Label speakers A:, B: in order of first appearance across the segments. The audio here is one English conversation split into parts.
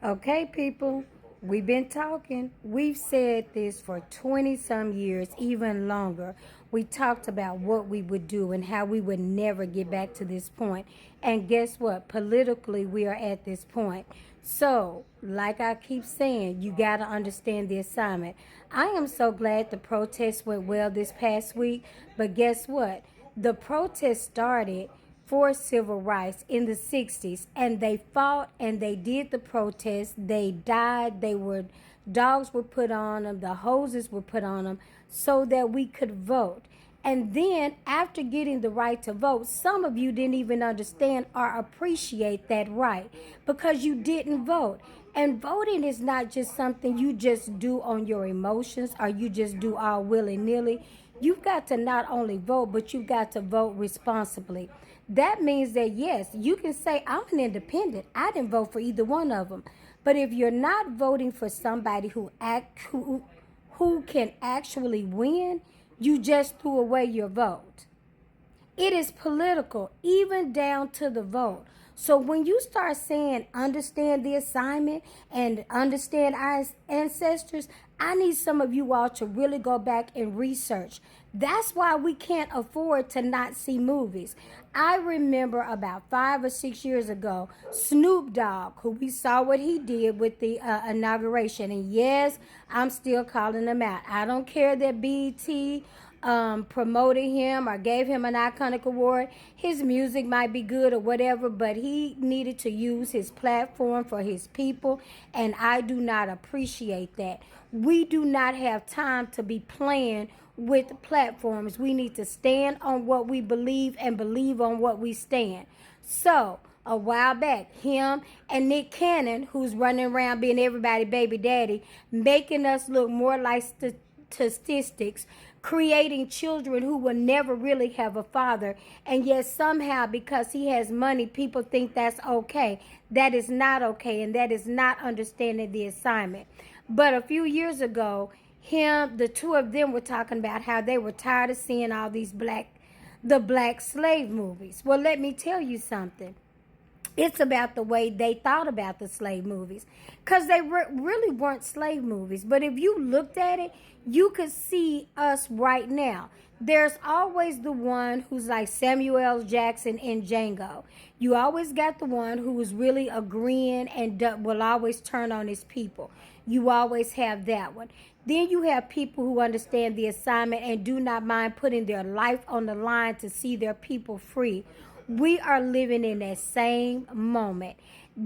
A: Okay, people, we've been talking. We've said this for 20 some years, even longer. We talked about what we would do and how we would never get back to this point. And guess what? Politically, we are at this point. So, like I keep saying, you got to understand the assignment. I am so glad the protest went well this past week, but guess what? The protest started for civil rights in the 60s, and they fought and they did the protest. They died. Dogs were put on them, the hoses were put on them so that we could vote. And then after getting the right to vote, some of you didn't even understand or appreciate that right because you didn't vote. And voting is not just something you just do on your emotions or you just do all willy-nilly. You've got to not only vote, but you've got to vote responsibly. That means that, yes, you can say, I'm an independent. I didn't vote for either one of them. But if you're not voting for somebody who can actually win, you just threw away your vote. It is political, even down to the vote. So when you start saying understand the assignment and understand our ancestors, I need some of you all to really go back and research. That's why we can't afford to not see movies. I remember about 5 or 6 years ago, Snoop Dogg, who we saw what he did with the inauguration. And yes, I'm still calling him out. I don't care that BET promoted him or gave him an iconic award. His music might be good or whatever, but he needed to use his platform for his people, and I do not appreciate that. We do not have time to be playing with platforms. We need to stand on what we believe and believe on what we stand. So, a while back, him and Nick Cannon, who's running around being everybody's baby daddy, making us look more like statistics, creating children who will never really have a father, and yet somehow because he has money, people think that's okay. That is not okay, and that is not understanding the assignment. But a few years ago, the two of them were talking about how they were tired of seeing all these the black slave movies. Well, let me tell you something. It's about the way they thought about the slave movies, because they really weren't slave movies. But if you looked at it, you could see us right now. There's always the one who's like Samuel L. Jackson in Django. You always got the one who is really agreeing and will always turn on his people. You always have that one. Then you have people who understand the assignment and do not mind putting their life on the line to see their people free. We are living in that same moment.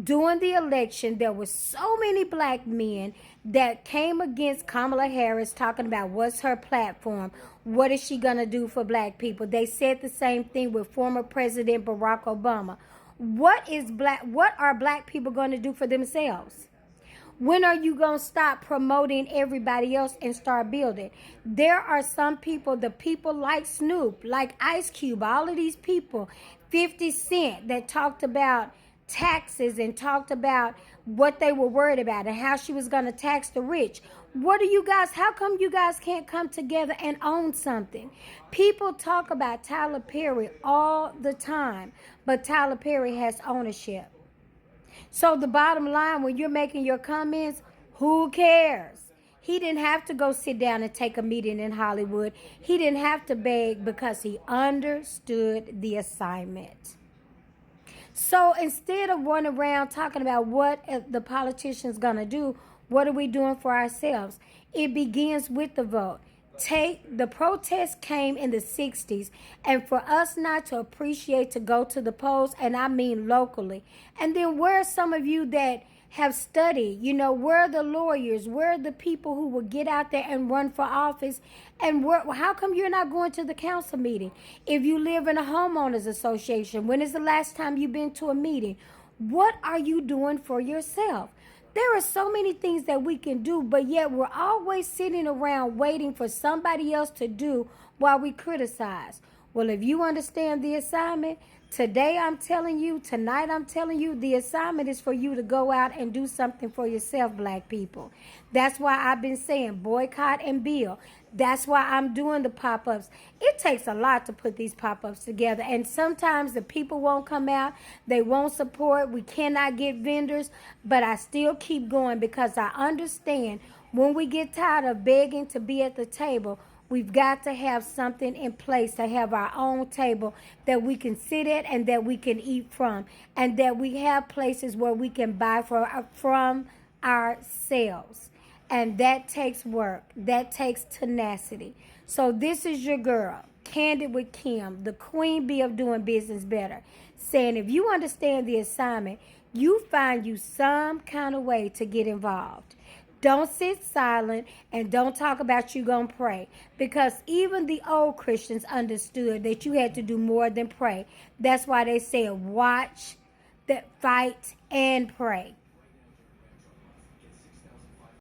A: During the election, there were so many black men that came against Kamala Harris, talking about what's her platform, what is she going to do for black people. They said the same thing with former President Barack Obama. What are black people going to do for themselves? When are you going to stop promoting everybody else and start building? There are some people, the people like Snoop, like Ice Cube, all of these people, 50 Cent, that talked about taxes and talked about what they were worried about and how she was going to tax the rich. How come you guys can't come together and own something? People talk about Tyler Perry all the time, but Tyler Perry has ownership. So the bottom line, when you're making your comments, who cares? He didn't have to go sit down and take a meeting in Hollywood. He didn't have to beg because he understood the assignment. So instead of running around talking about what the politician's going to do, what are we doing for ourselves? It begins with the vote. The protest came in the 60s, and for us not to appreciate to go to the polls, and I mean locally. And then where are some of you that have studied? Where are the lawyers? Where are the people who will get out there and run for office? And how come you're not going to the council meeting? If you live in a homeowners association, when is the last time you've been to a meeting? What are you doing for yourself? There are so many things that we can do, but yet we're always sitting around waiting for somebody else to do while we criticize. Well, if you understand the assignment, today I'm telling you, tonight I'm telling you, the assignment is for you to go out and do something for yourself, black people. That's why I've been saying boycott and build. That's why I'm doing the pop-ups. It takes a lot to put these pop-ups together. And sometimes the people won't come out. They won't support. We cannot get vendors. But I still keep going because I understand when we get tired of begging to be at the table, we've got to have something in place to have our own table that we can sit at and that we can eat from, and that we have places where we can buy from ourselves. And that takes work. That takes tenacity. So this is your girl, Candid with Kim, the queen bee of doing business better, saying if you understand the assignment, you find you some kind of way to get involved. Don't sit silent and don't talk about you gonna pray, because even the old Christians understood that you had to do more than pray. That's why they said watch, that fight, and pray.